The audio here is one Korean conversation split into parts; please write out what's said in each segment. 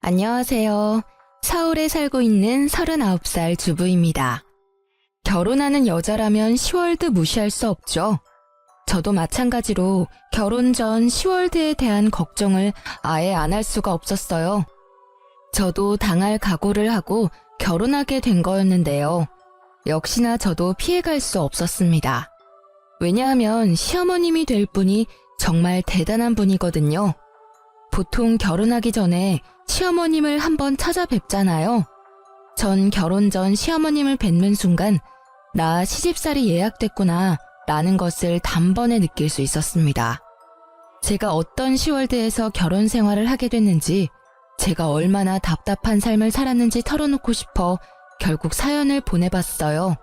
안녕하세요. 서울에 살고 있는 39살 주부입니다. 결혼하는 여자라면 시월드 무시할 수 없죠. 저도 마찬가지로 결혼 전 시월드에 대한 걱정을 아예 안 할 수가 없었어요. 저도 당할 각오를 하고 결혼하게 된 거였는데요. 역시나 저도 피해갈 수 없었습니다. 왜냐하면 시어머님이 될 분이 정말 대단한 분이거든요. 보통 결혼하기 전에 시어머님을 한번 찾아뵙잖아요. 전 결혼 전 시어머님을 뵙는 순간 나 시집살이 예약됐구나 라는 것을 단번에 느낄 수 있었습니다. 제가 어떤 시월드에서 결혼 생활을 하게 됐는지, 제가 얼마나 답답한 삶을 살았는지 털어놓고 싶어 결국 사연을 보내봤어요.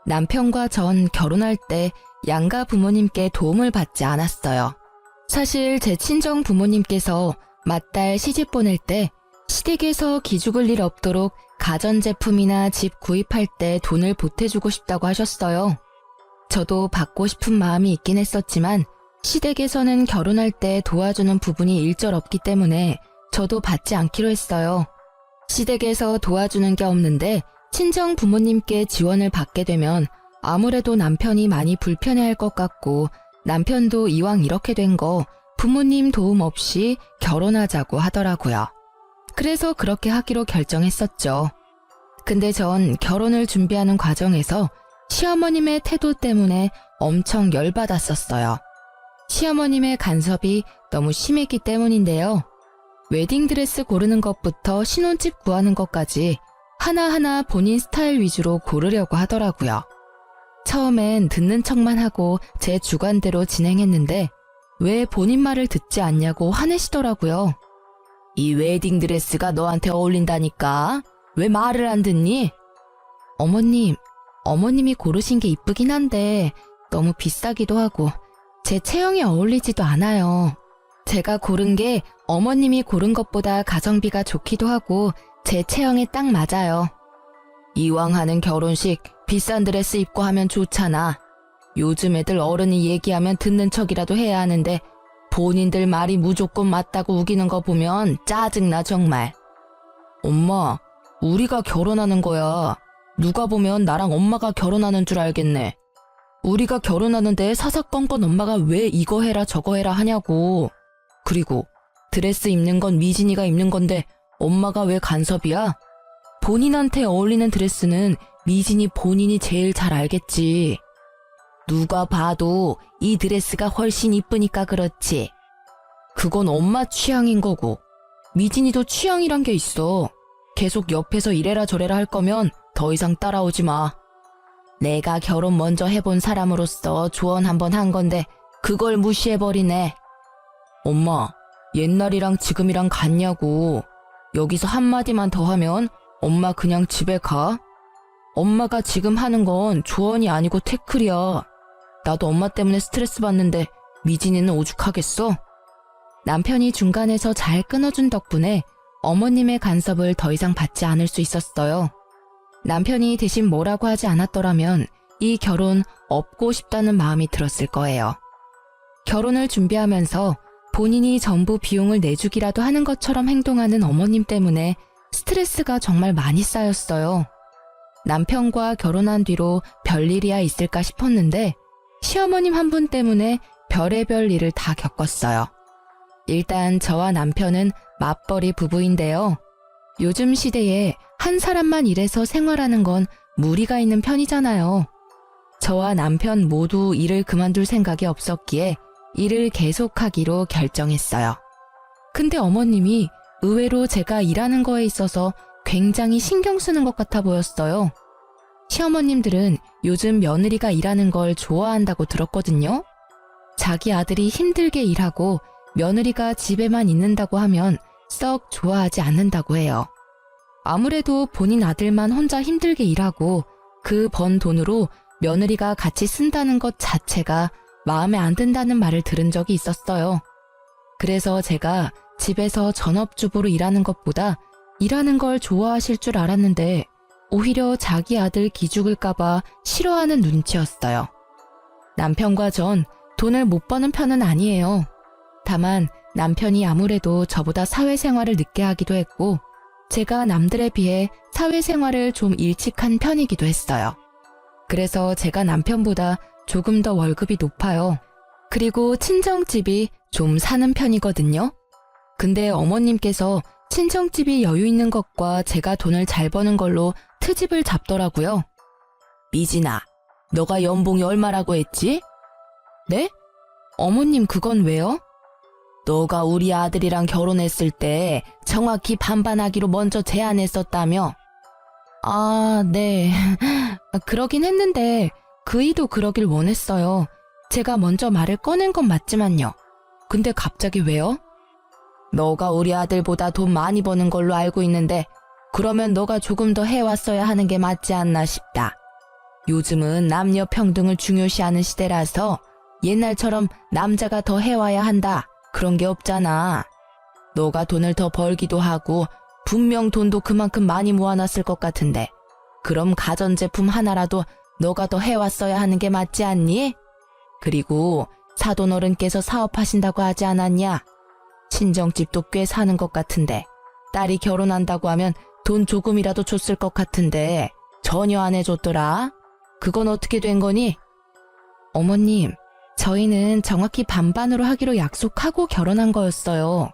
남편과 전 결혼할 때 양가 부모님께 도움을 받지 않았어요. 사실 제 친정 부모님께서 맏딸 시집 보낼 때 시댁에서 기죽을 일 없도록 가전제품이나 집 구입할 때 돈을 보태주고 싶다고 하셨어요. 저도 받고 싶은 마음이 있긴 했었지만 시댁에서는 결혼할 때 도와주는 부분이 일절 없기 때문에 저도 받지 않기로 했어요. 시댁에서 도와주는 게 없는데 친정 부모님께 지원을 받게 되면 아무래도 남편이 많이 불편해할 것 같고, 남편도 이왕 이렇게 된 거 부모님 도움 없이 결혼하자고 하더라고요. 그래서 그렇게 하기로 결정했었죠. 근데 전 결혼을 준비하는 과정에서 시어머님의 태도 때문에 엄청 열받았었어요. 시어머님의 간섭이 너무 심했기 때문인데요. 웨딩드레스 고르는 것부터 신혼집 구하는 것까지 하나하나 본인 스타일 위주로 고르려고 하더라고요. 처음엔 듣는 척만 하고 제 주관대로 진행했는데 왜 본인 말을 듣지 않냐고 화내시더라고요. 이 웨딩드레스가 너한테 어울린다니까? 왜 말을 안 듣니? 어머님이 고르신 게 이쁘긴 한데 너무 비싸기도 하고 제 체형에 어울리지도 않아요. 제가 고른 게 어머님이 고른 것보다 가성비가 좋기도 하고 제 체형에 딱 맞아요. 이왕 하는 결혼식 비싼 드레스 입고 하면 좋잖아. 요즘 애들 어른이 얘기하면 듣는 척이라도 해야 하는데 본인들 말이 무조건 맞다고 우기는 거 보면 짜증나 정말. 엄마, 우리가 결혼하는 거야. 누가 보면 나랑 엄마가 결혼하는 줄 알겠네. 우리가 결혼하는데 사사건건 엄마가 왜 이거 해라 저거 해라 하냐고. 그리고 드레스 입는 건 미진이가 입는 건데 엄마가 왜 간섭이야? 본인한테 어울리는 드레스는 미진이 본인이 제일 잘 알겠지. 누가 봐도 이 드레스가 훨씬 이쁘니까 그렇지. 그건 엄마 취향인 거고 미진이도 취향이란 게 있어. 계속 옆에서 이래라 저래라 할 거면 더 이상 따라오지 마. 내가 결혼 먼저 해본 사람으로서 조언 한번 한 건데 그걸 무시해버리네. 엄마, 옛날이랑 지금이랑 같냐고. 여기서 한마디만 더 하면 엄마 그냥 집에 가? 엄마가 지금 하는 건 조언이 아니고 태클이야. 나도 엄마 때문에 스트레스 받는데 미진이는 오죽하겠어? 남편이 중간에서 잘 끊어준 덕분에 어머님의 간섭을 더 이상 받지 않을 수 있었어요. 남편이 대신 뭐라고 하지 않았더라면 이 결혼 업고 싶다는 마음이 들었을 거예요. 결혼을 준비하면서 본인이 전부 비용을 내주기라도 하는 것처럼 행동하는 어머님 때문에 스트레스가 정말 많이 쌓였어요. 남편과 결혼한 뒤로 별일이야 있을까 싶었는데 시어머님 한 분 때문에 별의별 일을 다 겪었어요. 일단 저와 남편은 맞벌이 부부인데요. 요즘 시대에 한 사람만 일해서 생활하는 건 무리가 있는 편이잖아요. 저와 남편 모두 일을 그만둘 생각이 없었기에 일을 계속하기로 결정했어요. 근데 어머님이 의외로 제가 일하는 거에 있어서 굉장히 신경 쓰는 것 같아 보였어요. 시어머님들은 요즘 며느리가 일하는 걸 좋아한다고 들었거든요. 자기 아들이 힘들게 일하고 며느리가 집에만 있는다고 하면 썩 좋아하지 않는다고 해요. 아무래도 본인 아들만 혼자 힘들게 일하고 그 번 돈으로 며느리가 같이 쓴다는 것 자체가 마음에 안 든다는 말을 들은 적이 있었어요. 그래서 제가 집에서 전업주부로 일하는 것보다 일하는 걸 좋아하실 줄 알았는데 오히려 자기 아들 기죽을까봐 싫어하는 눈치였어요. 남편과 전 돈을 못 버는 편은 아니에요. 다만 남편이 아무래도 저보다 사회생활을 늦게 하기도 했고, 제가 남들에 비해 사회생활을 좀 일찍 한 편이기도 했어요. 그래서 제가 남편보다 조금 더 월급이 높아요. 그리고 친정집이 좀 사는 편이거든요. 근데 어머님께서 친정집이 여유 있는 것과 제가 돈을 잘 버는 걸로 트집을 잡더라고요. 미진아, 너가 연봉이 얼마라고 했지? 네? 어머님 그건 왜요? 너가 우리 아들이랑 결혼했을 때 정확히 반반하기로 먼저 제안했었다며? 아, 네. 그러긴 했는데 그이도 그러길 원했어요. 제가 먼저 말을 꺼낸 건 맞지만요. 근데 갑자기 왜요? 너가 우리 아들보다 돈 많이 버는 걸로 알고 있는데 그러면 너가 조금 더 해왔어야 하는 게 맞지 않나 싶다. 요즘은 남녀 평등을 중요시하는 시대라서 옛날처럼 남자가 더 해와야 한다. 그런 게 없잖아. 너가 돈을 더 벌기도 하고 분명 돈도 그만큼 많이 모아놨을 것 같은데 그럼 가전제품 하나라도 너가 더 해왔어야 하는 게 맞지 않니? 그리고 사돈어른께서 사업하신다고 하지 않았냐? 친정집도 꽤 사는 것 같은데 딸이 결혼한다고 하면 돈 조금이라도 줬을 것 같은데 전혀 안 해줬더라. 그건 어떻게 된 거니? 어머님, 저희는 정확히 반반으로 하기로 약속하고 결혼한 거였어요.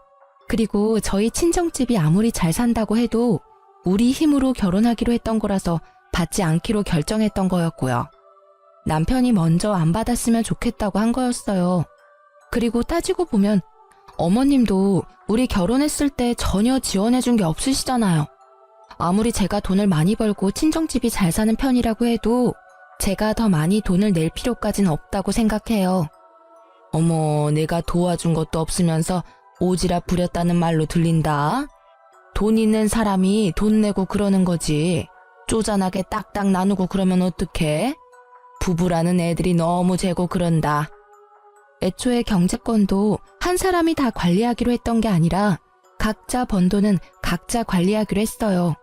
그리고 저희 친정집이 아무리 잘 산다고 해도 우리 힘으로 결혼하기로 했던 거라서 받지 않기로 결정했던 거였고요. 남편이 먼저 안 받았으면 좋겠다고 한 거였어요. 그리고 따지고 보면 어머님도 우리 결혼했을 때 전혀 지원해준 게 없으시잖아요. 아무리 제가 돈을 많이 벌고 친정집이 잘 사는 편이라고 해도 제가 더 많이 돈을 낼 필요까지는 없다고 생각해요. 어머, 내가 도와준 것도 없으면서 오지랖 부렸다는 말로 들린다. 돈 있는 사람이 돈 내고 그러는 거지. 쪼잔하게 딱딱 나누고 그러면 어떡해? 부부라는 애들이 너무 재고 그런다. 애초에 경제권도 한 사람이 다 관리하기로 했던 게 아니라 각자 번 돈은 각자 관리하기로 했어요.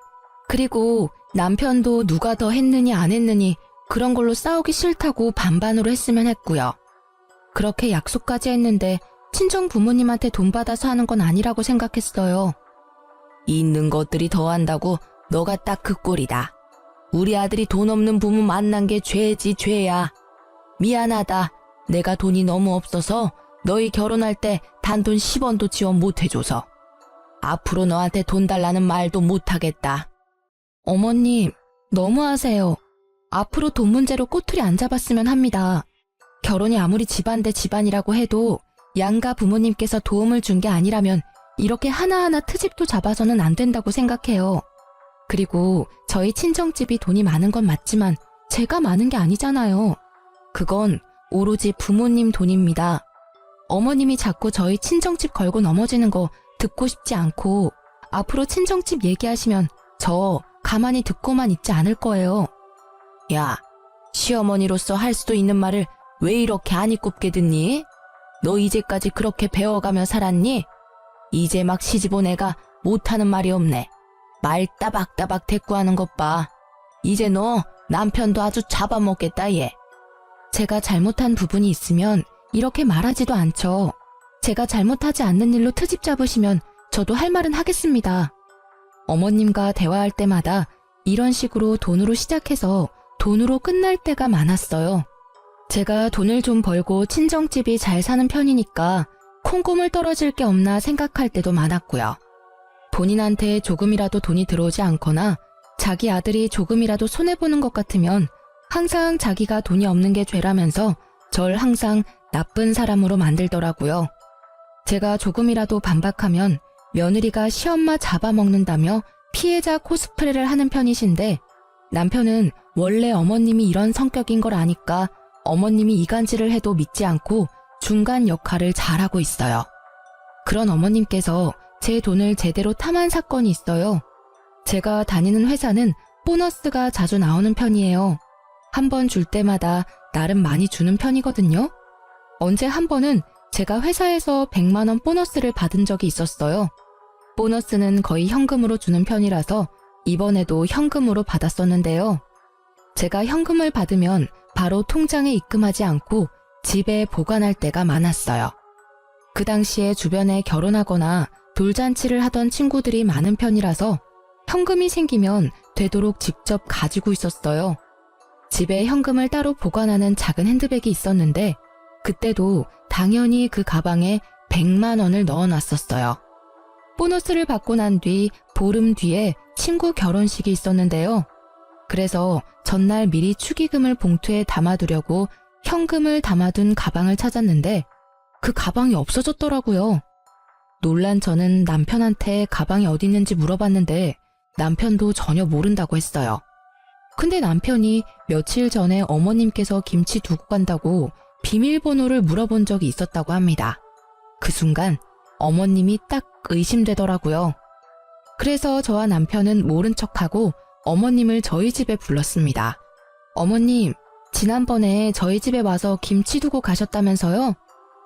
그리고 남편도 누가 더 했느니 안 했느니 그런 걸로 싸우기 싫다고 반반으로 했으면 했고요. 그렇게 약속까지 했는데 친정 부모님한테 돈 받아서 하는 건 아니라고 생각했어요. 있는 것들이 더한다고 너가 딱 그 꼴이다. 우리 아들이 돈 없는 부모 만난 게 죄지 죄야. 미안하다. 내가 돈이 너무 없어서 너희 결혼할 때 단돈 10원도 지원 못 해줘서. 앞으로 너한테 돈 달라는 말도 못 하겠다. 어머님, 너무하세요. 앞으로 돈 문제로 꼬투리 안 잡았으면 합니다. 결혼이 아무리 집안 대 집안이라고 해도 양가 부모님께서 도움을 준 게 아니라면 이렇게 하나하나 트집도 잡아서는 안 된다고 생각해요. 그리고 저희 친정집이 돈이 많은 건 맞지만 제가 많은 게 아니잖아요. 그건 오로지 부모님 돈입니다. 어머님이 자꾸 저희 친정집 걸고 넘어지는 거 듣고 싶지 않고 앞으로 친정집 얘기하시면 저 가만히 듣고만 있지 않을 거예요. 야, 시어머니로서 할 수도 있는 말을 왜 이렇게 안 이꼽게 듣니? 너 이제까지 그렇게 배워가며 살았니? 이제 막 시집 온 애가 못하는 말이 없네. 말 따박따박 대꾸하는 것 봐. 이제 너 남편도 아주 잡아먹겠다 얘. 제가 잘못한 부분이 있으면 이렇게 말하지도 않죠. 제가 잘못하지 않는 일로 트집 잡으시면 저도 할 말은 하겠습니다. 어머님과 대화할 때마다 이런 식으로 돈으로 시작해서 돈으로 끝날 때가 많았어요. 제가 돈을 좀 벌고 친정집이 잘 사는 편이니까 콩고물 떨어질 게 없나 생각할 때도 많았고요. 본인한테 조금이라도 돈이 들어오지 않거나 자기 아들이 조금이라도 손해보는 것 같으면 항상 자기가 돈이 없는 게 죄라면서 절 항상 나쁜 사람으로 만들더라고요. 제가 조금이라도 반박하면 며느리가 시엄마 잡아먹는다며 피해자 코스프레를 하는 편이신데 남편은 원래 어머님이 이런 성격인 걸 아니까 어머님이 이간질을 해도 믿지 않고 중간 역할을 잘하고 있어요. 그런 어머님께서 제 돈을 제대로 탐한 사건이 있어요. 제가 다니는 회사는 보너스가 자주 나오는 편이에요. 한 번 줄 때마다 나름 많이 주는 편이거든요. 언제 한 번은 제가 회사에서 100만 원 보너스를 받은 적이 있었어요. 보너스는 거의 현금으로 주는 편이라서 이번에도 현금으로 받았었는데요. 제가 현금을 받으면 바로 통장에 입금하지 않고 집에 보관할 때가 많았어요. 그 당시에 주변에 결혼하거나 돌잔치를 하던 친구들이 많은 편이라서 현금이 생기면 되도록 직접 가지고 있었어요. 집에 현금을 따로 보관하는 작은 핸드백이 있었는데 그때도 당연히 그 가방에 100만 원을 넣어놨었어요. 보너스를 받고 난 뒤 보름 뒤에 친구 결혼식이 있었는데요. 그래서 전날 미리 축의금을 봉투에 담아두려고 현금을 담아둔 가방을 찾았는데 그 가방이 없어졌더라고요. 놀란 저는 남편한테 가방이 어디 있는지 물어봤는데 남편도 전혀 모른다고 했어요. 근데 남편이 며칠 전에 어머님께서 김치 두고 간다고 비밀번호를 물어본 적이 있었다고 합니다. 그 순간 어머님이 딱 의심되더라고요. 그래서 저와 남편은 모른 척하고 어머님을 저희 집에 불렀습니다. 어머님, 지난번에 저희 집에 와서 김치 두고 가셨다면서요?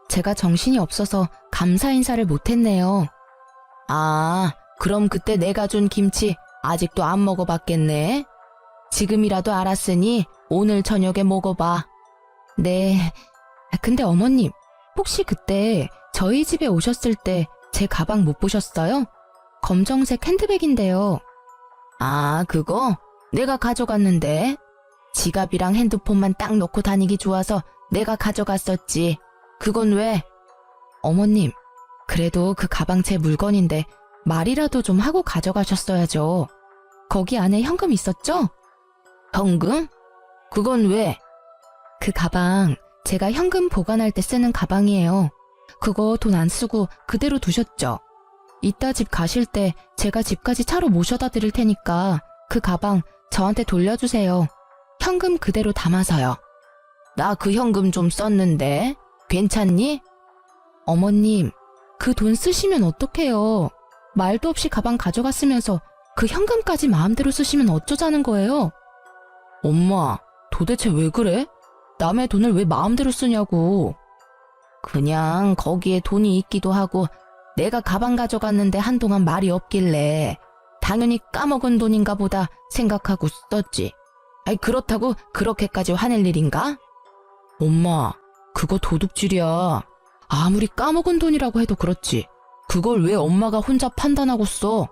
제가 정신이 없어서 감사 인사를 못했네요. 아, 그럼 그때 내가 준 김치 아직도 안 먹어봤겠네? 지금이라도 알았으니 오늘 저녁에 먹어봐. 네. 근데 어머님, 혹시 그때 저희 집에 오셨을 때 제 가방 못 보셨어요? 검정색 핸드백인데요. 아, 그거? 내가 가져갔는데. 지갑이랑 핸드폰만 딱 놓고 다니기 좋아서 내가 가져갔었지. 그건 왜? 어머님, 그래도 그 가방 제 물건인데 말이라도 좀 하고 가져가셨어야죠. 거기 안에 현금 있었죠? 현금? 그건 왜? 그 가방 제가 현금 보관할 때 쓰는 가방이에요. 그거 돈 안 쓰고 그대로 두셨죠? 이따 집 가실 때 제가 집까지 차로 모셔다 드릴 테니까 그 가방 저한테 돌려주세요. 현금 그대로 담아서요. 나 그 현금 좀 썼는데 괜찮니? 어머님, 그 돈 쓰시면 어떡해요? 말도 없이 가방 가져갔으면서 그 현금까지 마음대로 쓰시면 어쩌자는 거예요? 엄마, 도대체 왜 그래? 남의 돈을 왜 마음대로 쓰냐고. 그냥 거기에 돈이 있기도 하고 내가 가방 가져갔는데 한동안 말이 없길래 당연히 까먹은 돈인가 보다 생각하고 썼지. 아이, 그렇다고 그렇게까지 화낼 일인가? 엄마, 그거 도둑질이야. 아무리 까먹은 돈이라고 해도 그렇지. 그걸 왜 엄마가 혼자 판단하고 써?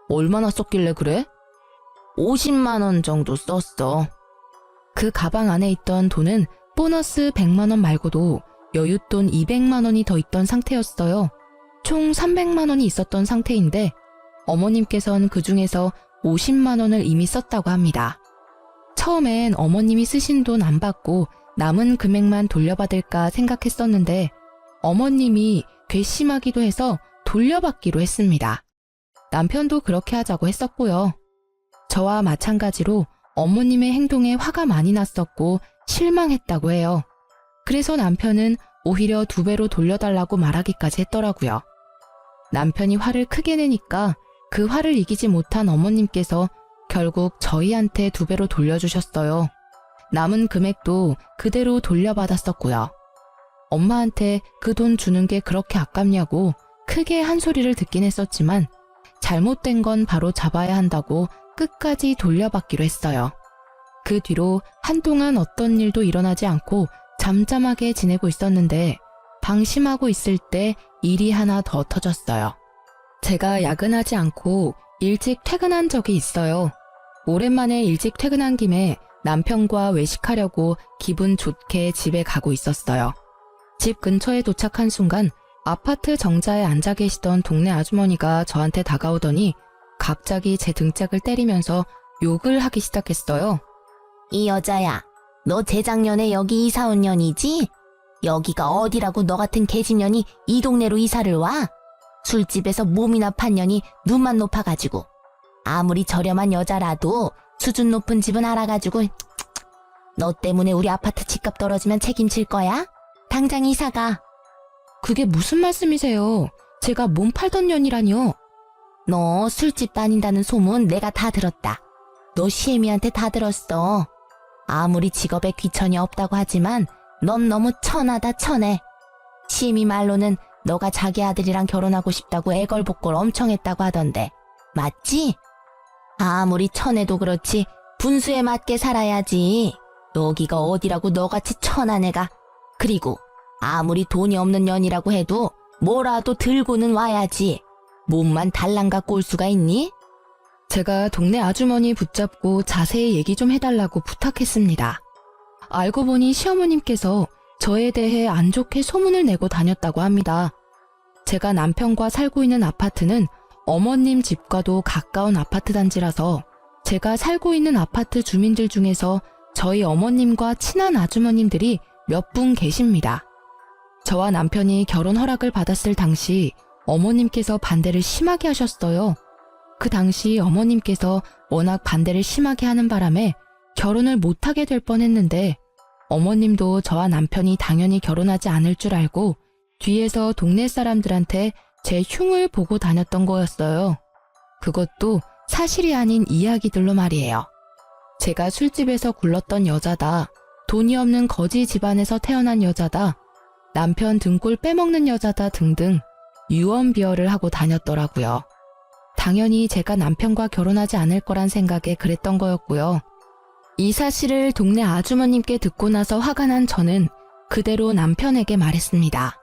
얼마나 썼길래 그래? 50만 원 정도 썼어. 그 가방 안에 있던 돈은 보너스 100만 원 말고도 여윳돈 200만 원이 더 있던 상태였어요. 총 300만 원이 있었던 상태인데 어머님께서는 그 중에서 50만 원을 이미 썼다고 합니다. 처음엔 어머님이 쓰신 돈 안 받고 남은 금액만 돌려받을까 생각했었는데 어머님이 괘씸하기도 해서 돌려받기로 했습니다. 남편도 그렇게 하자고 했었고요. 저와 마찬가지로 어머님의 행동에 화가 많이 났었고 실망했다고 해요. 그래서 남편은 오히려 2배로 돌려달라고 말하기까지 했더라고요. 남편이 화를 크게 내니까 그 화를 이기지 못한 어머님께서 결국 저희한테 2배로 돌려주셨어요. 남은 금액도 그대로 돌려받았었고요. 엄마한테 그 돈 주는 게 그렇게 아깝냐고 크게 한 소리를 듣긴 했었지만 잘못된 건 바로 잡아야 한다고 끝까지 돌려받기로 했어요. 그 뒤로 한동안 어떤 일도 일어나지 않고 잠잠하게 지내고 있었는데 방심하고 있을 때 일이 하나 더 터졌어요. 제가 야근하지 않고 일찍 퇴근한 적이 있어요. 오랜만에 일찍 퇴근한 김에 남편과 외식하려고 기분 좋게 집에 가고 있었어요. 집 근처에 도착한 순간 아파트 정자에 앉아 계시던 동네 아주머니가 저한테 다가오더니 갑자기 제 등짝을 때리면서 욕을 하기 시작했어요. 이 여자야, 너 재작년에 여기 이사 온 년이지? 여기가 어디라고 너 같은 개집년이 이 동네로 이사를 와? 술집에서 몸이나 판 년이 눈만 높아가지고. 아무리 저렴한 여자라도 수준 높은 집은 알아가지고 너 때문에 우리 아파트 집값 떨어지면 책임질 거야? 당장 이사가. 그게 무슨 말씀이세요? 제가 몸 팔던 년이라뇨. 너 술집 다닌다는 소문 내가 다 들었다. 너 시애미한테 다 들었어. 아무리 직업에 귀천이 없다고 하지만 넌 너무 천하다 천해. 시애미 말로는 너가 자기 아들이랑 결혼하고 싶다고 애걸복걸 엄청 했다고 하던데 맞지? 아무리 천해도 그렇지 분수에 맞게 살아야지. 여기가 어디라고 너같이 천한 애가. 그리고 아무리 돈이 없는 년이라고 해도 뭐라도 들고는 와야지. 몸만 달랑 갖고 올 수가 있니? 제가 동네 아주머니 붙잡고 자세히 얘기 좀 해달라고 부탁했습니다. 알고 보니 시어머님께서 저에 대해 안 좋게 소문을 내고 다녔다고 합니다. 제가 남편과 살고 있는 아파트는 어머님 집과도 가까운 아파트 단지라서 제가 살고 있는 아파트 주민들 중에서 저희 어머님과 친한 아주머님들이 몇 분 계십니다. 저와 남편이 결혼 허락을 받았을 당시 어머님께서 반대를 심하게 하셨어요. 그 당시 어머님께서 워낙 반대를 심하게 하는 바람에 결혼을 못하게 될 뻔했는데 어머님도 저와 남편이 당연히 결혼하지 않을 줄 알고 뒤에서 동네 사람들한테 제 흉을 보고 다녔던 거였어요. 그것도 사실이 아닌 이야기들로 말이에요. 제가 술집에서 굴렀던 여자다. 돈이 없는 거지 집안에서 태어난 여자다. 남편 등골 빼먹는 여자다 등등 유언비어를 하고 다녔더라고요. 당연히 제가 남편과 결혼하지 않을 거란 생각에 그랬던 거였고요. 이 사실을 동네 아주머님께 듣고 나서 화가 난 저는 그대로 남편에게 말했습니다.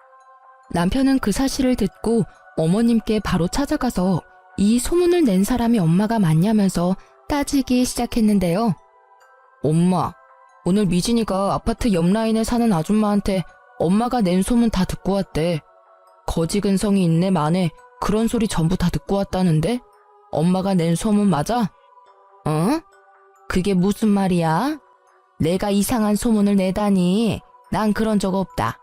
남편은 그 사실을 듣고 어머님께 바로 찾아가서 이 소문을 낸 사람이 엄마가 맞냐면서 따지기 시작했는데요. 엄마, 오늘 미진이가 아파트 옆 라인에 사는 아줌마한테 엄마가 낸 소문 다 듣고 왔대. 거지 근성이 있네 마네 그런 소리 전부 다 듣고 왔다는데? 엄마가 낸 소문 맞아? 어? 그게 무슨 말이야? 내가 이상한 소문을 내다니. 난 그런 적 없다.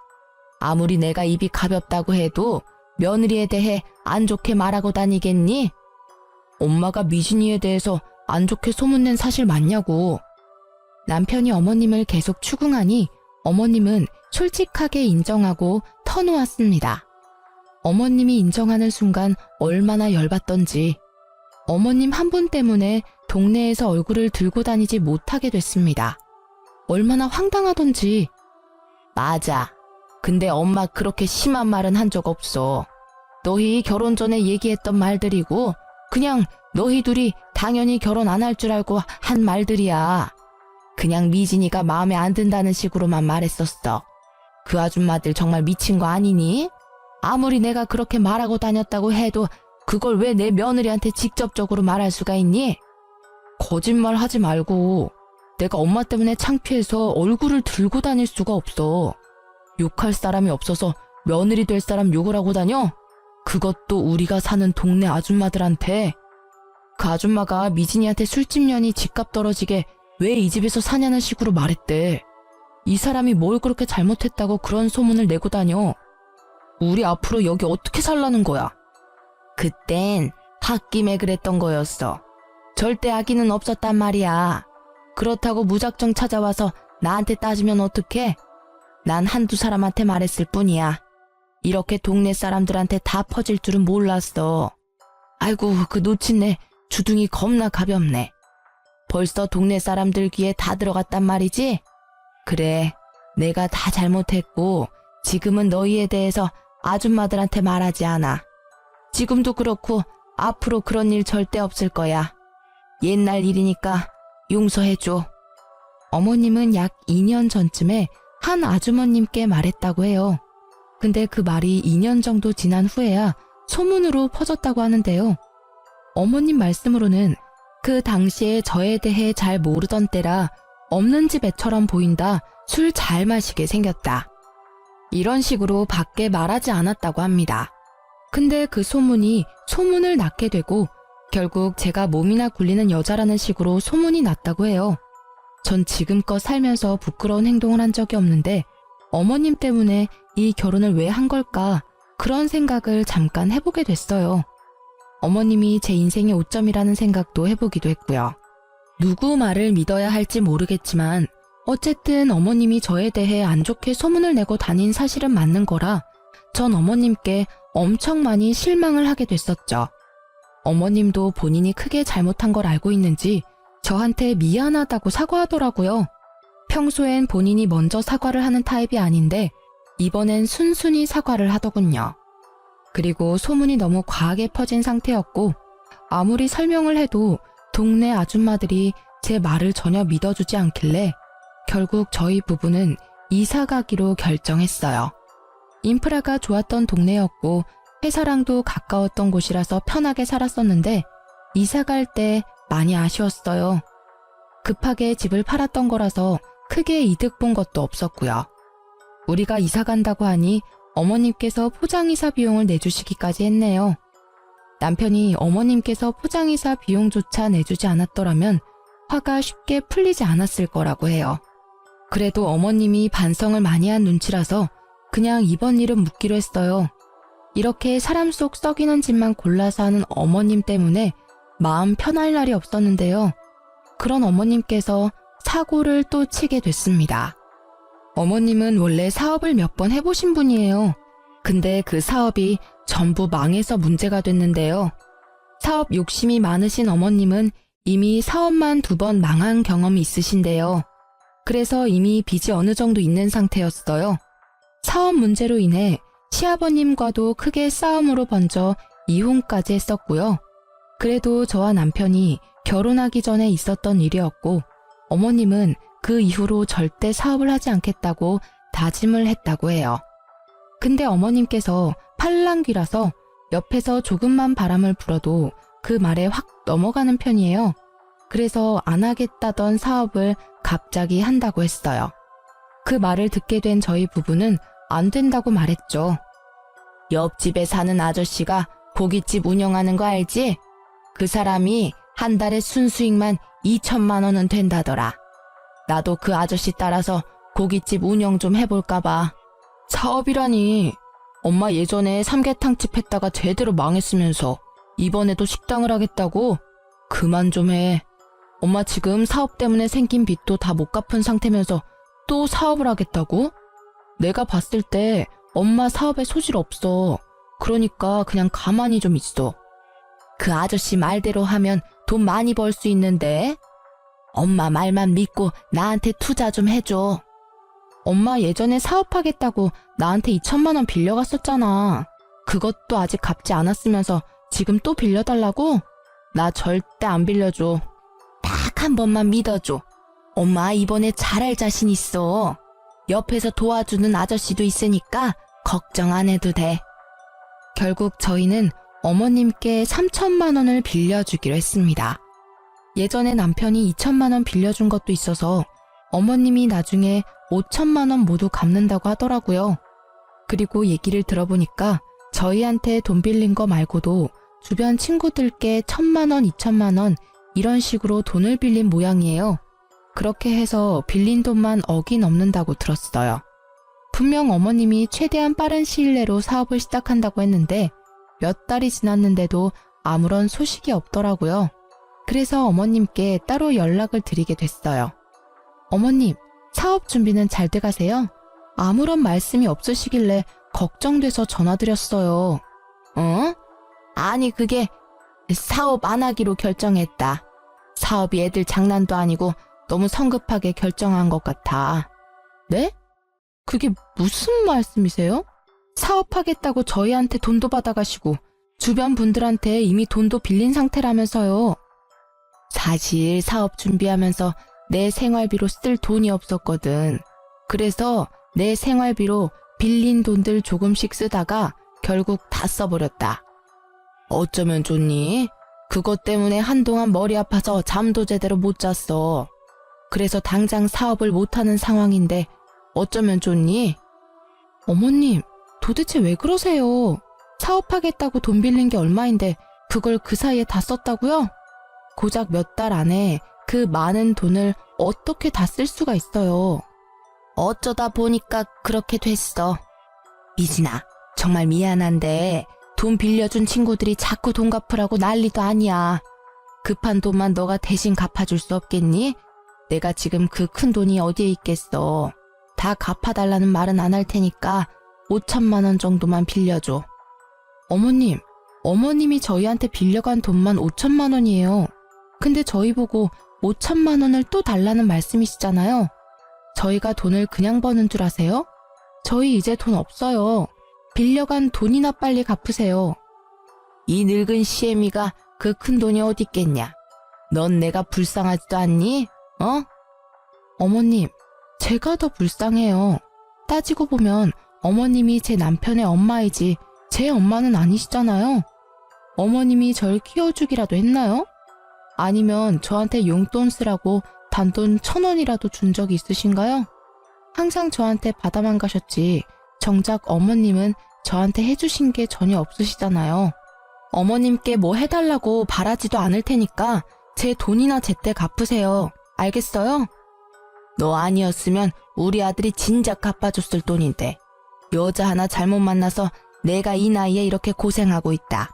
아무리 내가 입이 가볍다고 해도 며느리에 대해 안 좋게 말하고 다니겠니? 엄마가 미진이에 대해서 안 좋게 소문낸 사실 맞냐고. 남편이 어머님을 계속 추궁하니 어머님은 솔직하게 인정하고 터놓았습니다. 어머님이 인정하는 순간 얼마나 열받던지 어머님 한 분 때문에 동네에서 얼굴을 들고 다니지 못하게 됐습니다. 얼마나 황당하던지. 맞아. 근데 엄마 그렇게 심한 말은 한 적 없어. 너희 결혼 전에 얘기했던 말들이고 그냥 너희 둘이 당연히 결혼 안 할 줄 알고 한 말들이야. 그냥 미진이가 마음에 안 든다는 식으로만 말했었어. 그 아줌마들 정말 미친 거 아니니? 아무리 내가 그렇게 말하고 다녔다고 해도 그걸 왜 내 며느리한테 직접적으로 말할 수가 있니? 거짓말 하지 말고. 내가 엄마 때문에 창피해서 얼굴을 들고 다닐 수가 없어. 욕할 사람이 없어서 며느리 될 사람 욕을 하고 다녀? 그것도 우리가 사는 동네 아줌마들한테. 그 아줌마가 미진이한테 술집 년이 집값 떨어지게 왜 이 집에서 사냐는 식으로 말했대. 이 사람이 뭘 그렇게 잘못했다고 그런 소문을 내고 다녀. 우리 앞으로 여기 어떻게 살라는 거야? 그땐 홧김에 그랬던 거였어. 절대 악의는 없었단 말이야. 그렇다고 무작정 찾아와서 나한테 따지면 어떡해? 난 한두 사람한테 말했을 뿐이야. 이렇게 동네 사람들한테 다 퍼질 줄은 몰랐어. 아이고, 그 놓친네 주둥이 겁나 가볍네. 벌써 동네 사람들 귀에 다 들어갔단 말이지? 그래, 내가 다 잘못했고 지금은 너희에 대해서 아줌마들한테 말하지 않아. 지금도 그렇고 앞으로 그런 일 절대 없을 거야. 옛날 일이니까 용서해줘. 어머님은 약 2년 전쯤에 한 아주머님께 말했다고 해요. 근데 그 말이 2년 정도 지난 후에야 소문으로 퍼졌다고 하는데요. 어머님 말씀으로는 그 당시에 저에 대해 잘 모르던 때라 없는 집 애처럼 보인다, 술 잘 마시게 생겼다. 이런 식으로 밖에 말하지 않았다고 합니다. 근데 그 소문이 소문을 낳게 되고 결국 제가 몸이나 굴리는 여자라는 식으로 소문이 났다고 해요. 전 지금껏 살면서 부끄러운 행동을 한 적이 없는데 어머님 때문에 이 결혼을 왜 한 걸까 그런 생각을 잠깐 해보게 됐어요. 어머님이 제 인생의 오점이라는 생각도 해보기도 했고요. 누구 말을 믿어야 할지 모르겠지만 어쨌든 어머님이 저에 대해 안 좋게 소문을 내고 다닌 사실은 맞는 거라 전 어머님께 엄청 많이 실망을 하게 됐었죠. 어머님도 본인이 크게 잘못한 걸 알고 있는지 저한테 미안하다고 사과하더라고요. 평소엔 본인이 먼저 사과를 하는 타입이 아닌데 이번엔 순순히 사과를 하더군요. 그리고 소문이 너무 과하게 퍼진 상태였고 아무리 설명을 해도 동네 아줌마들이 제 말을 전혀 믿어주지 않길래 결국 저희 부부는 이사 가기로 결정했어요. 인프라가 좋았던 동네였고 회사랑도 가까웠던 곳이라서 편하게 살았었는데 이사 갈 때 많이 아쉬웠어요. 급하게 집을 팔았던 거라서 크게 이득 본 것도 없었고요. 우리가 이사 간다고 하니 어머님께서 포장이사 비용을 내주시기까지 했네요. 남편이 어머님께서 포장이사 비용조차 내주지 않았더라면 화가 쉽게 풀리지 않았을 거라고 해요. 그래도 어머님이 반성을 많이 한 눈치라서 그냥 이번 일은 묻기로 했어요. 이렇게 사람 속 썩이는 짓만 골라서 하는 어머님 때문에 마음 편할 날이 없었는데요. 그런 어머님께서 사고를 또 치게 됐습니다. 어머님은 원래 사업을 몇 번 해보신 분이에요. 근데 그 사업이 전부 망해서 문제가 됐는데요. 사업 욕심이 많으신 어머님은 이미 사업만 2번 망한 경험이 있으신데요. 그래서 이미 빚이 어느 정도 있는 상태였어요. 사업 문제로 인해 시아버님과도 크게 싸움으로 번져 이혼까지 했었고요. 그래도 저와 남편이 결혼하기 전에 있었던 일이었고 어머님은 그 이후로 절대 사업을 하지 않겠다고 다짐을 했다고 해요. 근데 어머님께서 팔랑귀라서 옆에서 조금만 바람을 불어도 그 말에 확 넘어가는 편이에요. 그래서 안 하겠다던 사업을 갑자기 한다고 했어요. 그 말을 듣게 된 저희 부부는 안 된다고 말했죠. 옆집에 사는 아저씨가 고깃집 운영하는 거 알지? 그 사람이 한 달에 순수익만 2천만 원은 된다더라. 나도 그 아저씨 따라서 고깃집 운영 좀 해볼까 봐. 사업이라니. 엄마 예전에 삼계탕집 했다가 제대로 망했으면서 이번에도 식당을 하겠다고? 그만 좀 해. 엄마 지금 사업 때문에 생긴 빚도 다 못 갚은 상태면서 또 사업을 하겠다고? 내가 봤을 때 엄마 사업에 소질 없어. 그러니까 그냥 가만히 좀 있어. 그 아저씨 말대로 하면 돈 많이 벌 수 있는데? 엄마 말만 믿고 나한테 투자 좀 해줘. 엄마 예전에 사업하겠다고 나한테 2천만 원 빌려갔었잖아. 그것도 아직 갚지 않았으면서 지금 또 빌려달라고? 나 절대 안 빌려줘. 딱 한 번만 믿어줘. 엄마 이번에 잘할 자신 있어. 옆에서 도와주는 아저씨도 있으니까 걱정 안 해도 돼. 결국 저희는 어머님께 3천만 원을 빌려주기로 했습니다. 예전에 남편이 2천만 원 빌려준 것도 있어서 어머님이 나중에 5천만 원 모두 갚는다고 하더라고요. 그리고 얘기를 들어보니까 저희한테 돈 빌린 거 말고도 주변 친구들께 1,000만 원, 2천만 원 이런 식으로 돈을 빌린 모양이에요. 그렇게 해서 빌린 돈만 억이 넘는다고 들었어요. 분명 어머님이 최대한 빠른 시일 내로 사업을 시작한다고 했는데 몇 달이 지났는데도 아무런 소식이 없더라고요. 그래서 어머님께 따로 연락을 드리게 됐어요. 어머님, 사업 준비는 잘 돼가세요? 아무런 말씀이 없으시길래 걱정돼서 전화드렸어요. 어? 아니 그게 사업 안 하기로 결정했다. 사업이 애들 장난도 아니고 너무 성급하게 결정한 것 같아. 네? 그게 무슨 말씀이세요? 사업하겠다고 저희한테 돈도 받아가시고 주변 분들한테 이미 돈도 빌린 상태라면서요. 사실 사업 준비하면서 내 생활비로 쓸 돈이 없었거든. 그래서 내 생활비로 빌린 돈들 조금씩 쓰다가 결국 다 써버렸다. 어쩌면 좋니? 그것 때문에 한동안 머리 아파서 잠도 제대로 못 잤어. 그래서 당장 사업을 못하는 상황인데 어쩌면 좋니? 어머님, 도대체 왜 그러세요? 사업하겠다고 돈 빌린 게 얼마인데 그걸 그 사이에 다 썼다고요? 고작 몇 달 안에 그 많은 돈을 어떻게 다 쓸 수가 있어요? 어쩌다 보니까 그렇게 됐어. 미진아, 정말 미안한데 돈 빌려준 친구들이 자꾸 돈 갚으라고 난리도 아니야. 급한 돈만 너가 대신 갚아줄 수 없겠니? 내가 지금 그 큰 돈이 어디에 있겠어. 다 갚아달라는 말은 안 할 테니까 5천만 원 정도만 빌려줘. 어머님, 어머님이 저희한테 빌려간 돈만 5천만 원이에요. 근데 저희 보고 5천만 원을 또 달라는 말씀이시잖아요. 저희가 돈을 그냥 버는 줄 아세요? 저희 이제 돈 없어요. 빌려간 돈이나 빨리 갚으세요. 이 늙은 시애미가 그 큰 돈이 어디 있겠냐? 넌 내가 불쌍하지도 않니? 어? 어머님, 제가 더 불쌍해요. 따지고 보면 어머님이 제 남편의 엄마이지 제 엄마는 아니시잖아요. 어머님이 절 키워주기라도 했나요? 아니면 저한테 용돈 쓰라고 단돈 1,000원이라도 준 적이 있으신가요? 항상 저한테 받아만 가셨지 정작 어머님은 저한테 해주신 게 전혀 없으시잖아요. 어머님께 뭐 해달라고 바라지도 않을 테니까 제 돈이나 제때 갚으세요. 알겠어요? 너 아니었으면 우리 아들이 진작 갚아줬을 돈인데 여자 하나 잘못 만나서 내가 이 나이에 이렇게 고생하고 있다.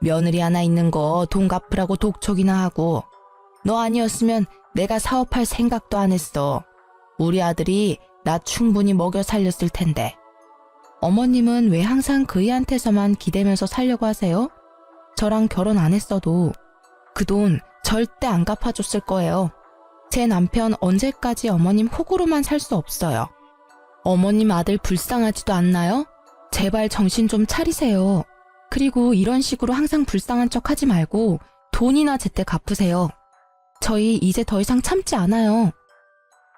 며느리 하나 있는 거 돈 갚으라고 독촉이나 하고 너 아니었으면 내가 사업할 생각도 안 했어. 우리 아들이 나 충분히 먹여 살렸을 텐데. 어머님은 왜 항상 그이한테서만 기대면서 살려고 하세요? 저랑 결혼 안 했어도 그 돈 절대 안 갚아줬을 거예요. 제 남편 언제까지 어머님 호구로만 살 수 없어요. 어머님 아들 불쌍하지도 않나요? 제발 정신 좀 차리세요. 그리고 이런 식으로 항상 불쌍한 척 하지 말고 돈이나 제때 갚으세요. 저희 이제 더 이상 참지 않아요.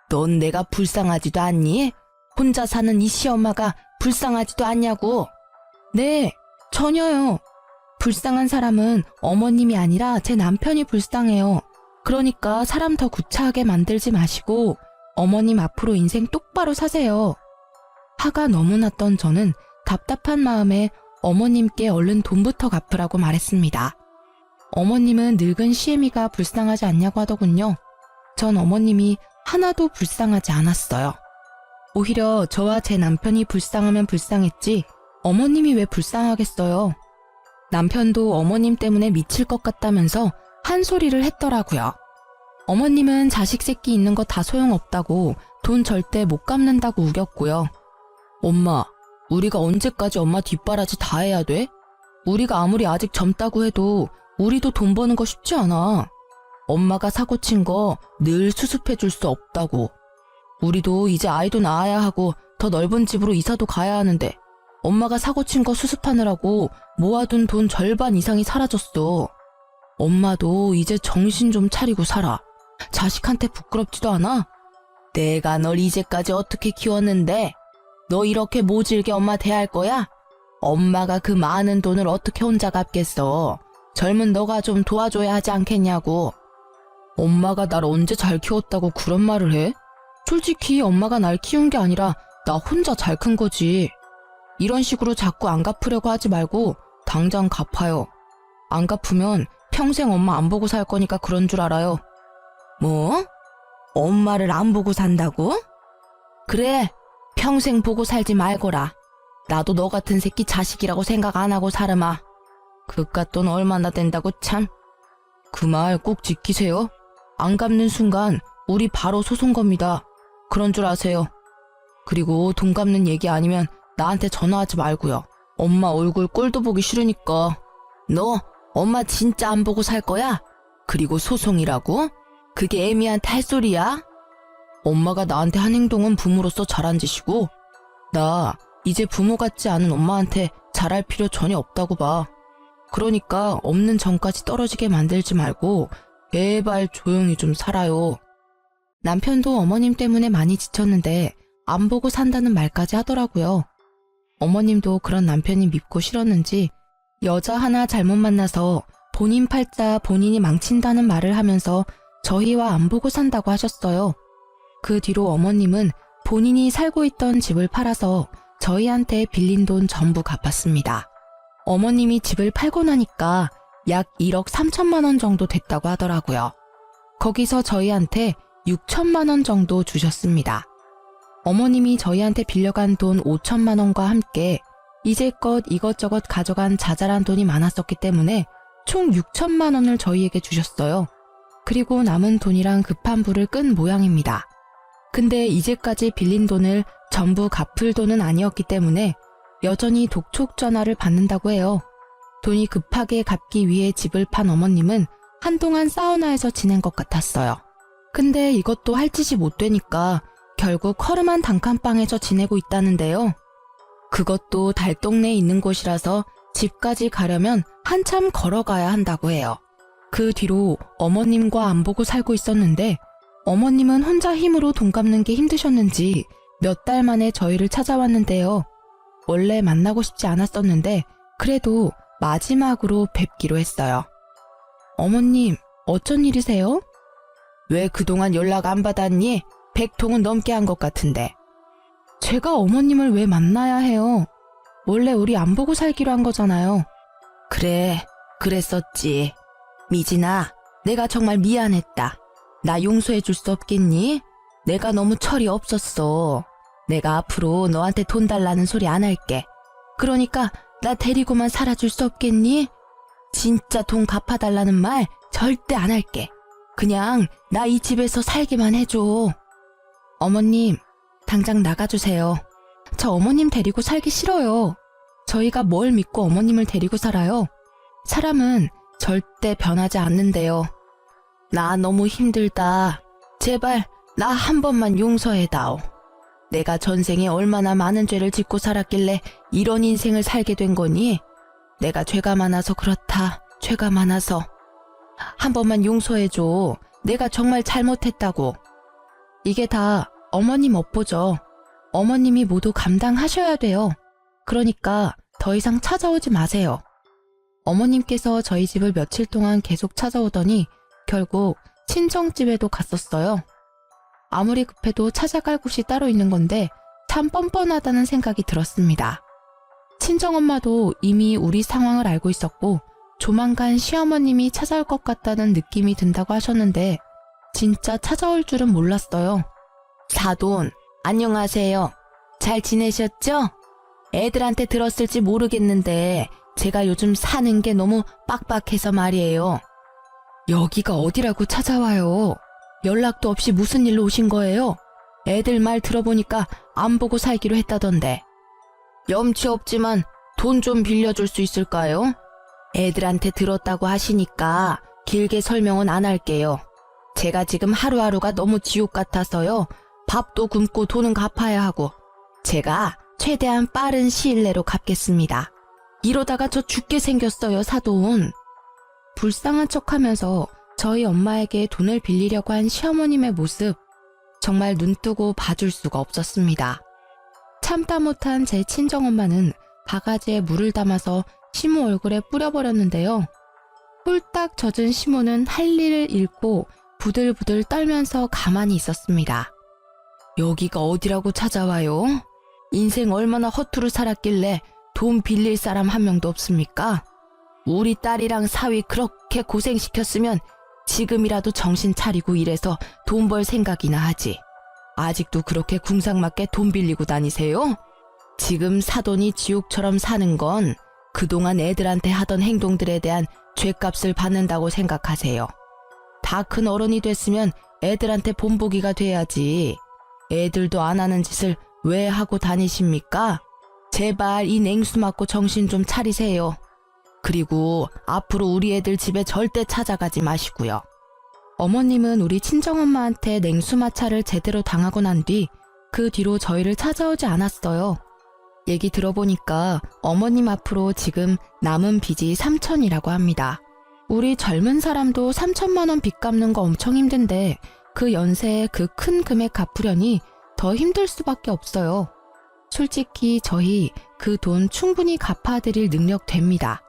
넌 내가 불쌍하지도 않니? 혼자 사는 이 시엄마가 불쌍하지도 않냐고. 네, 전혀요. 불쌍한 사람은 어머님이 아니라 제 남편이 불쌍해요. 그러니까 사람 더 구차하게 만들지 마시고 어머님 앞으로 인생 똑바로 사세요. 화가 너무 났던 저는 답답한 마음에 어머님께 얼른 돈부터 갚으라고 말했습니다. 어머님은 늙은 시애미가 불쌍하지 않냐고 하더군요. 전 어머님이 하나도 불쌍하지 않았어요. 오히려 저와 제 남편이 불쌍하면 불쌍했지 어머님이 왜 불쌍하겠어요. 남편도 어머님 때문에 미칠 것 같다면서 한 소리를 했더라고요. 어머님은 자식 새끼 있는 거 다 소용없다고 돈 절대 못 갚는다고 우겼고요. 엄마, 우리가 언제까지 엄마 뒷바라지 다 해야 돼? 우리가 아무리 아직 젊다고 해도 우리도 돈 버는 거 쉽지 않아. 엄마가 사고 친 거 늘 수습해 줄 수 없다고. 우리도 이제 아이도 낳아야 하고 더 넓은 집으로 이사도 가야 하는데 엄마가 사고 친 거 수습하느라고 모아둔 돈 절반 이상이 사라졌어. 엄마도 이제 정신 좀 차리고 살아. 자식한테 부끄럽지도 않아? 내가 널 이제까지 어떻게 키웠는데 너 이렇게 모질게 엄마 대할 거야? 엄마가 그 많은 돈을 어떻게 혼자 갚겠어. 젊은 너가 좀 도와줘야 하지 않겠냐고. 엄마가 날 언제 잘 키웠다고 그런 말을 해? 솔직히 엄마가 날 키운 게 아니라 나 혼자 잘 큰 거지. 이런 식으로 자꾸 안 갚으려고 하지 말고 당장 갚아요. 안 갚으면 평생 엄마 안 보고 살 거니까 그런 줄 알아요. 뭐? 엄마를 안 보고 산다고? 그래, 평생 보고 살지 말거라. 나도 너 같은 새끼 자식이라고 생각 안 하고 살으마. 그깟 돈 얼마나 된다고 참. 그 말 꼭 지키세요. 안 갚는 순간 우리 바로 소송 겁니다. 그런 줄 아세요. 그리고 돈 갚는 얘기 아니면 나한테 전화하지 말고요. 엄마 얼굴 꼴도 보기 싫으니까. 너 엄마 진짜 안 보고 살 거야? 그리고 소송이라고? 그게 애미한 탈소리야? 엄마가 나한테 한 행동은 부모로서 잘한 짓이고 나 이제 부모 같지 않은 엄마한테 잘할 필요 전혀 없다고 봐. 그러니까 없는 전까지 떨어지게 만들지 말고 제발 조용히 좀 살아요. 남편도 어머님 때문에 많이 지쳤는데 안 보고 산다는 말까지 하더라고요. 어머님도 그런 남편이 밉고 싫었는지 여자 하나 잘못 만나서 본인 팔자 본인이 망친다는 말을 하면서 저희와 안 보고 산다고 하셨어요. 그 뒤로 어머님은 본인이 살고 있던 집을 팔아서 저희한테 빌린 돈 전부 갚았습니다. 어머님이 집을 팔고 나니까 약 1억 3천만 원 정도 됐다고 하더라고요. 거기서 저희한테 6천만 원 정도 주셨습니다. 어머님이 저희한테 빌려간 돈 5천만 원과 함께 이제껏 이것저것 가져간 자잘한 돈이 많았었기 때문에 총 6천만 원을 저희에게 주셨어요. 그리고 남은 돈이랑 급한 불을 끈 모양입니다. 근데 이제까지 빌린 돈을 전부 갚을 돈은 아니었기 때문에 여전히 독촉 전화를 받는다고 해요. 돈이 급하게 갚기 위해 집을 판 어머님은 한동안 사우나에서 지낸 것 같았어요. 근데 이것도 할 짓이 못 되니까 결국 허름한 단칸방에서 지내고 있다는데요. 그것도 달동네에 있는 곳이라서 집까지 가려면 한참 걸어가야 한다고 해요. 그 뒤로 어머님과 안 보고 살고 있었는데 어머님은 혼자 힘으로 돈 갚는 게 힘드셨는지 몇 달 만에 저희를 찾아왔는데요. 원래 만나고 싶지 않았었는데 그래도 마지막으로 뵙기로 했어요. 어머님, 어쩐 일이세요? 왜 그동안 연락 안 받았니? 100통은 넘게 한 것 같은데. 제가 어머님을 왜 만나야 해요? 원래 우리 안 보고 살기로 한 거잖아요. 그래, 그랬었지. 미진아, 내가 정말 미안했다. 나 용서해 줄 수 없겠니? 내가 너무 철이 없었어. 내가 앞으로 너한테 돈 달라는 소리 안 할게. 그러니까 나 데리고만 살아줄 수 없겠니? 진짜 돈 갚아달라는 말 절대 안 할게. 그냥 나 이 집에서 살게만 해줘. 어머님, 당장 나가주세요. 저 어머님 데리고 살기 싫어요. 저희가 뭘 믿고 어머님을 데리고 살아요? 사람은 절대 변하지 않는데요. 나 너무 힘들다. 제발 나 한 번만 용서해다오. 내가 전생에 얼마나 많은 죄를 짓고 살았길래 이런 인생을 살게 된 거니? 내가 죄가 많아서 그렇다. 죄가 많아서. 한 번만 용서해줘. 내가 정말 잘못했다고. 이게 다 어머님 업보죠. 어머님이 모두 감당하셔야 돼요. 그러니까 더 이상 찾아오지 마세요. 어머님께서 저희 집을 며칠 동안 계속 찾아오더니 결국 친정집에도 갔었어요. 아무리 급해도 찾아갈 곳이 따로 있는 건데 참 뻔뻔하다는 생각이 들었습니다. 친정엄마도 이미 우리 상황을 알고 있었고 조만간 시어머님이 찾아올 것 같다는 느낌이 든다고 하셨는데 진짜 찾아올 줄은 몰랐어요. 사돈, 안녕하세요. 잘 지내셨죠? 애들한테 들었을지 모르겠는데 제가 요즘 사는 게 너무 빡빡해서 말이에요. 여기가 어디라고 찾아와요? 연락도 없이 무슨 일로 오신 거예요? 애들 말 들어보니까 안 보고 살기로 했다던데. 염치 없지만 돈 좀 빌려줄 수 있을까요? 애들한테 들었다고 하시니까 길게 설명은 안 할게요. 제가 지금 하루하루가 너무 지옥 같아서요. 밥도 굶고 돈은 갚아야 하고 제가 최대한 빠른 시일 내로 갚겠습니다. 이러다가 저 죽게 생겼어요, 사돈. 불쌍한 척하면서 저희 엄마에게 돈을 빌리려고 한 시어머님의 모습 정말 눈뜨고 봐줄 수가 없었습니다. 참다 못한 제 친정엄마는 바가지에 물을 담아서 시모 얼굴에 뿌려버렸는데요. 홀딱 젖은 시모는 할 일을 잃고 부들부들 떨면서 가만히 있었습니다. 여기가 어디라고 찾아와요? 인생 얼마나 허투루 살았길래 돈 빌릴 사람 한 명도 없습니까? 우리 딸이랑 사위 그렇게 고생시켰으면 지금이라도 정신 차리고 일해서 돈 벌 생각이나 하지. 아직도 그렇게 궁상맞게 돈 빌리고 다니세요? 지금 사돈이 지옥처럼 사는 건 그동안 애들한테 하던 행동들에 대한 죗값을 받는다고 생각하세요. 다 큰 어른이 됐으면 애들한테 본보기가 돼야지. 애들도 안 하는 짓을 왜 하고 다니십니까? 제발 이 냉수 맞고 정신 좀 차리세요. 그리고 앞으로 우리 애들 집에 절대 찾아가지 마시고요. 어머님은 우리 친정엄마한테 냉수마찰을 제대로 당하고 난 뒤 그 뒤로 저희를 찾아오지 않았어요. 얘기 들어보니까 어머님 앞으로 지금 남은 빚이 3천이라고 합니다. 우리 젊은 사람도 3천만 원 빚 갚는 거 엄청 힘든데 그 연세에 그 큰 금액 갚으려니 더 힘들 수밖에 없어요. 솔직히 저희 그 돈 충분히 갚아드릴 능력 됩니다.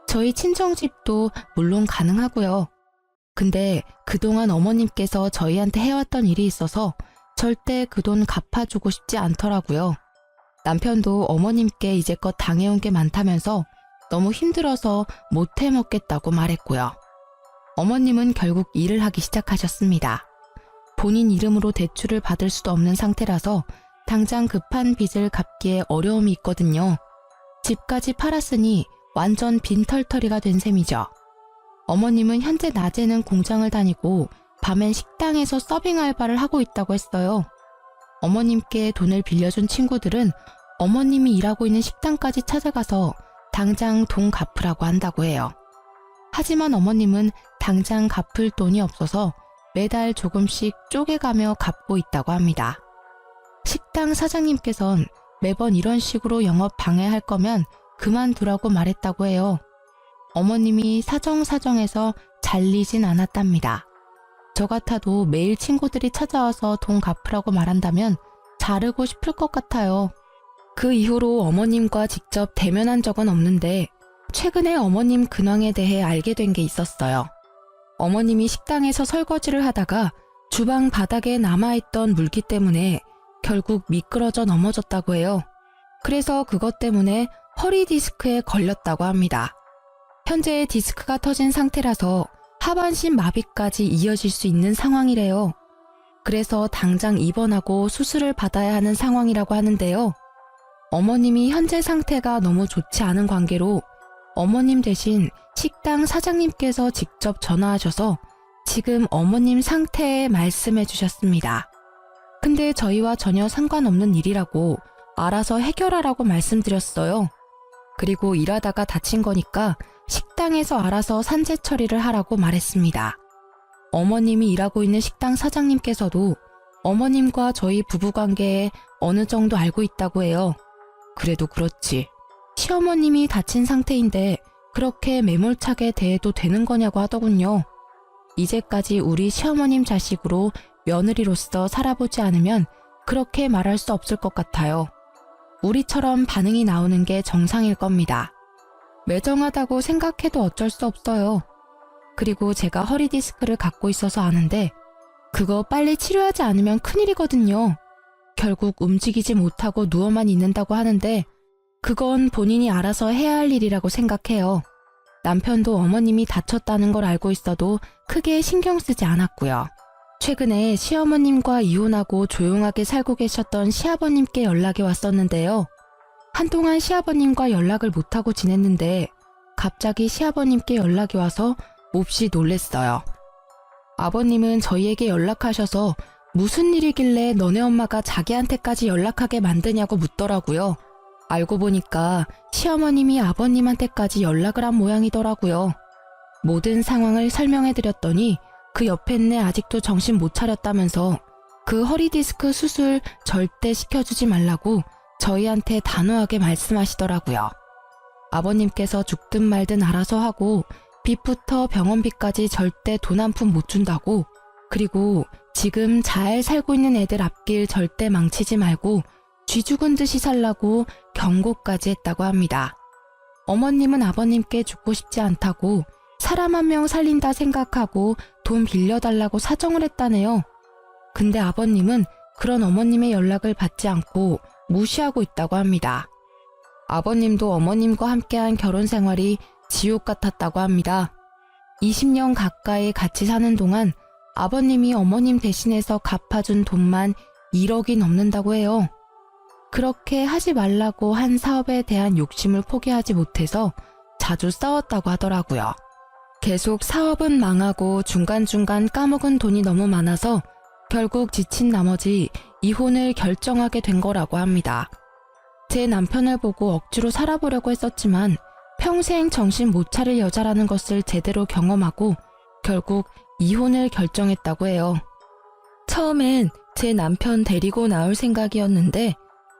저희 친정집도 물론 가능하고요. 근데 그동안 어머님께서 저희한테 해왔던 일이 있어서 절대 그 돈 갚아주고 싶지 않더라고요. 남편도 어머님께 이제껏 당해온 게 많다면서 너무 힘들어서 못 해먹겠다고 말했고요. 어머님은 결국 일을 하기 시작하셨습니다. 본인 이름으로 대출을 받을 수도 없는 상태라서 당장 급한 빚을 갚기에 어려움이 있거든요. 집까지 팔았으니 완전 빈털터리가 된 셈이죠. 어머님은 현재 낮에는 공장을 다니고 밤엔 식당에서 서빙 알바를 하고 있다고 했어요. 어머님께 돈을 빌려준 친구들은 어머님이 일하고 있는 식당까지 찾아가서 당장 돈 갚으라고 한다고 해요. 하지만 어머님은 당장 갚을 돈이 없어서 매달 조금씩 쪼개가며 갚고 있다고 합니다. 식당 사장님께선 매번 이런 식으로 영업 방해할 거면 그만두라고 말했다고 해요. 어머님이 사정사정해서 잘리진 않았답니다. 저 같아도 매일 친구들이 찾아와서 돈 갚으라고 말한다면 자르고 싶을 것 같아요. 그 이후로 어머님과 직접 대면한 적은 없는데 최근에 어머님 근황에 대해 알게 된 게 있었어요. 어머님이 식당에서 설거지를 하다가 주방 바닥에 남아있던 물기 때문에 결국 미끄러져 넘어졌다고 해요. 그래서 그것 때문에 허리 디스크에 걸렸다고 합니다. 현재 디스크가 터진 상태라서 하반신 마비까지 이어질 수 있는 상황이래요. 그래서 당장 입원하고 수술을 받아야 하는 상황이라고 하는데요. 어머님이 현재 상태가 너무 좋지 않은 관계로 어머님 대신 식당 사장님께서 직접 전화하셔서 지금 어머님 상태에 말씀해 주셨습니다. 근데 저희와 전혀 상관없는 일이라고 알아서 해결하라고 말씀드렸어요. 그리고 일하다가 다친 거니까 식당에서 알아서 산재 처리를 하라고 말했습니다. 어머님이 일하고 있는 식당 사장님께서도 어머님과 저희 부부관계에 어느 정도 알고 있다고 해요. 그래도 그렇지. 시어머님이 다친 상태인데 그렇게 매몰차게 대해도 되는 거냐고 하더군요. 이제까지 우리 시어머님 자식으로 며느리로서 살아보지 않으면 그렇게 말할 수 없을 것 같아요. 우리처럼 반응이 나오는 게 정상일 겁니다. 매정하다고 생각해도 어쩔 수 없어요. 그리고 제가 허리 디스크를 갖고 있어서 아는데 그거 빨리 치료하지 않으면 큰일이거든요. 결국 움직이지 못하고 누워만 있는다고 하는데 그건 본인이 알아서 해야 할 일이라고 생각해요. 남편도 어머님이 다쳤다는 걸 알고 있어도 크게 신경 쓰지 않았고요. 최근에 시어머님과 이혼하고 조용하게 살고 계셨던 시아버님께 연락이 왔었는데요. 한동안 시아버님과 연락을 못하고 지냈는데 갑자기 시아버님께 연락이 와서 몹시 놀랬어요. 아버님은 저희에게 연락하셔서 무슨 일이길래 너네 엄마가 자기한테까지 연락하게 만드냐고 묻더라고요. 알고 보니까 시어머님이 아버님한테까지 연락을 한 모양이더라고요. 모든 상황을 설명해드렸더니 그 옆에 아직도 정신 못 차렸다면서 그 허리 디스크 수술 절대 시켜주지 말라고 저희한테 단호하게 말씀하시더라고요. 아버님께서 죽든 말든 알아서 하고 빚부터 병원비까지 절대 돈 한 푼 못 준다고, 그리고 지금 잘 살고 있는 애들 앞길 절대 망치지 말고 쥐 죽은 듯이 살라고 경고까지 했다고 합니다. 어머님은 아버님께 죽고 싶지 않다고 사람 한 명 살린다 생각하고 돈 빌려달라고 사정을 했다네요. 근데 아버님은 그런 어머님의 연락을 받지 않고 무시하고 있다고 합니다. 아버님도 어머님과 함께한 결혼 생활이 지옥 같았다고 합니다. 20년 가까이 같이 사는 동안 아버님이 어머님 대신해서 갚아준 돈만 1억이 넘는다고 해요. 그렇게 하지 말라고 한 사업에 대한 욕심을 포기하지 못해서 자주 싸웠다고 하더라고요. 계속 사업은 망하고 중간중간 까먹은 돈이 너무 많아서 결국 지친 나머지 이혼을 결정하게 된 거라고 합니다. 제 남편을 보고 억지로 살아보려고 했었지만 평생 정신 못 차릴 여자라는 것을 제대로 경험하고 결국 이혼을 결정했다고 해요. 처음엔 제 남편 데리고 나올 생각이었는데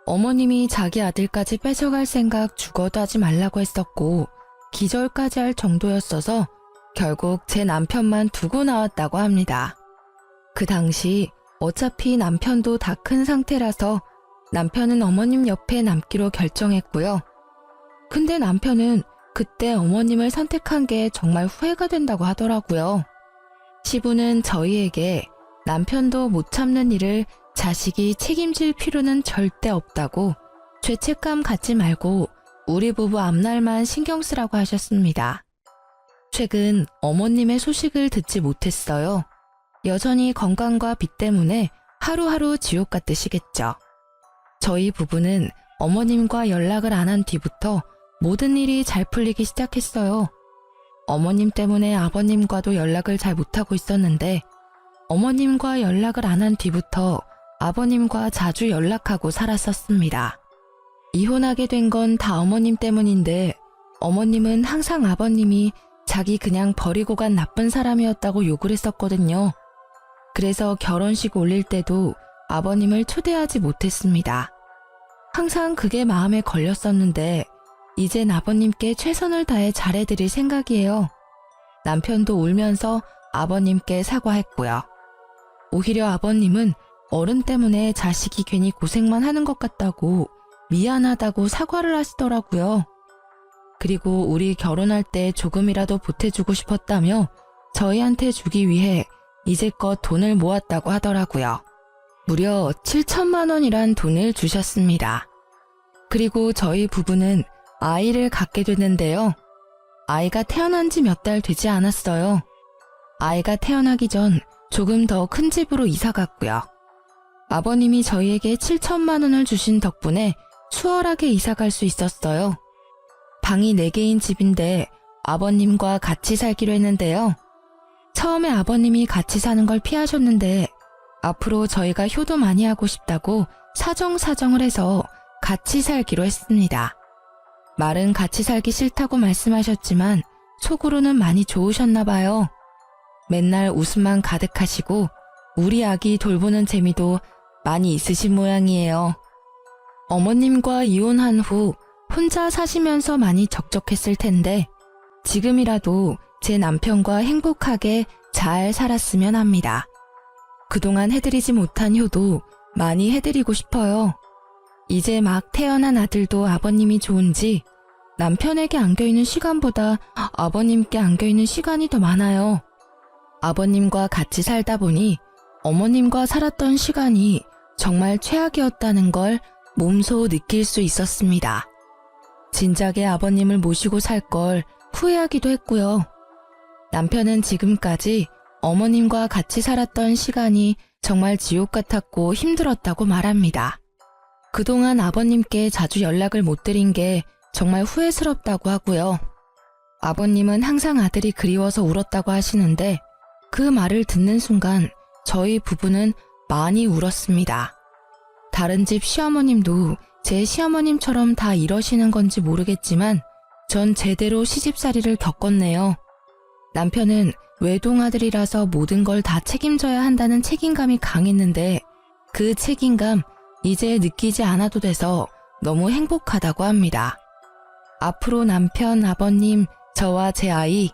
어머님이 자기 아들까지 뺏어갈 생각 죽어도 하지 말라고 했었고 기절까지 할 정도였어서 결국 제 남편만 두고 나왔다고 합니다. 그 당시 어차피 남편도 다 큰 상태라서 남편은 어머님 옆에 남기로 결정했고요. 근데 남편은 그때 어머님을 선택한 게 정말 후회가 된다고 하더라고요. 시부는 저희에게 남편도 못 참는 일을 자식이 책임질 필요는 절대 없다고 죄책감 갖지 말고 우리 부부 앞날만 신경 쓰라고 하셨습니다. 최근 어머님의 소식을 듣지 못했어요. 여전히 건강과 빚 때문에 하루하루 지옥 같으시겠죠. 저희 부부는 어머님과 연락을 안 한 뒤부터 모든 일이 잘 풀리기 시작했어요. 어머님 때문에 아버님과도 연락을 잘 못하고 있었는데 어머님과 연락을 안 한 뒤부터 아버님과 자주 연락하고 살았었습니다. 이혼하게 된 건 다 어머님 때문인데 어머님은 항상 아버님이 자기 그냥 버리고 간 나쁜 사람이었다고 욕을 했었거든요. 그래서 결혼식 올릴 때도 아버님을 초대하지 못했습니다. 항상 그게 마음에 걸렸었는데 이젠 아버님께 최선을 다해 잘해드릴 생각이에요. 남편도 울면서 아버님께 사과했고요. 오히려 아버님은 어른 때문에 자식이 괜히 고생만 하는 것 같다고 미안하다고 사과를 하시더라고요. 그리고 우리 결혼할 때 조금이라도 보태주고 싶었다며 저희한테 주기 위해 이제껏 돈을 모았다고 하더라고요. 무려 7천만 원이란 돈을 주셨습니다. 그리고 저희 부부는 아이를 갖게 됐는데요. 아이가 태어난 지 몇 달 되지 않았어요. 아이가 태어나기 전 조금 더 큰 집으로 이사 갔고요. 아버님이 저희에게 7천만 원을 주신 덕분에 수월하게 이사 갈 수 있었어요. 방이 4개인 집인데 아버님과 같이 살기로 했는데요. 처음에 아버님이 같이 사는 걸 피하셨는데 앞으로 저희가 효도 많이 하고 싶다고 사정사정을 해서 같이 살기로 했습니다. 말은 같이 살기 싫다고 말씀하셨지만 속으로는 많이 좋으셨나 봐요. 맨날 웃음만 가득하시고 우리 아기 돌보는 재미도 많이 있으신 모양이에요. 어머님과 이혼한 후 혼자 사시면서 많이 적적했을 텐데 지금이라도 제 남편과 행복하게 잘 살았으면 합니다. 그동안 해드리지 못한 효도 많이 해드리고 싶어요. 이제 막 태어난 아들도 아버님이 좋은지 남편에게 안겨있는 시간보다 아버님께 안겨있는 시간이 더 많아요. 아버님과 같이 살다 보니 어머님과 살았던 시간이 정말 최악이었다는 걸 몸소 느낄 수 있었습니다. 진작에 아버님을 모시고 살 걸 후회하기도 했고요. 남편은 지금까지 어머님과 같이 살았던 시간이 정말 지옥 같았고 힘들었다고 말합니다. 그동안 아버님께 자주 연락을 못 드린 게 정말 후회스럽다고 하고요. 아버님은 항상 아들이 그리워서 울었다고 하시는데 그 말을 듣는 순간 저희 부부는 많이 울었습니다. 다른 집 시어머님도 제 시어머님처럼 다 이러시는 건지 모르겠지만 전 제대로 시집살이를 겪었네요. 남편은 외동아들이라서 모든 걸 다 책임져야 한다는 책임감이 강했는데 그 책임감 이제 느끼지 않아도 돼서 너무 행복하다고 합니다. 앞으로 남편, 아버님, 저와 제 아이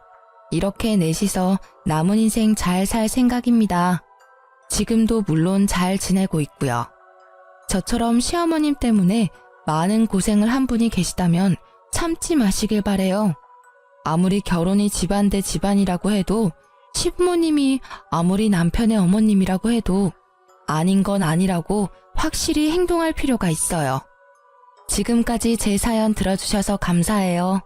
이렇게 넷이서 남은 인생 잘 살 생각입니다. 지금도 물론 잘 지내고 있고요. 저처럼 시어머님 때문에 많은 고생을 한 분이 계시다면 참지 마시길 바래요. 아무리 결혼이 집안 대 집안이라고 해도 시부모님이 아무리 남편의 어머님이라고 해도 아닌 건 아니라고 확실히 행동할 필요가 있어요. 지금까지 제 사연 들어주셔서 감사해요.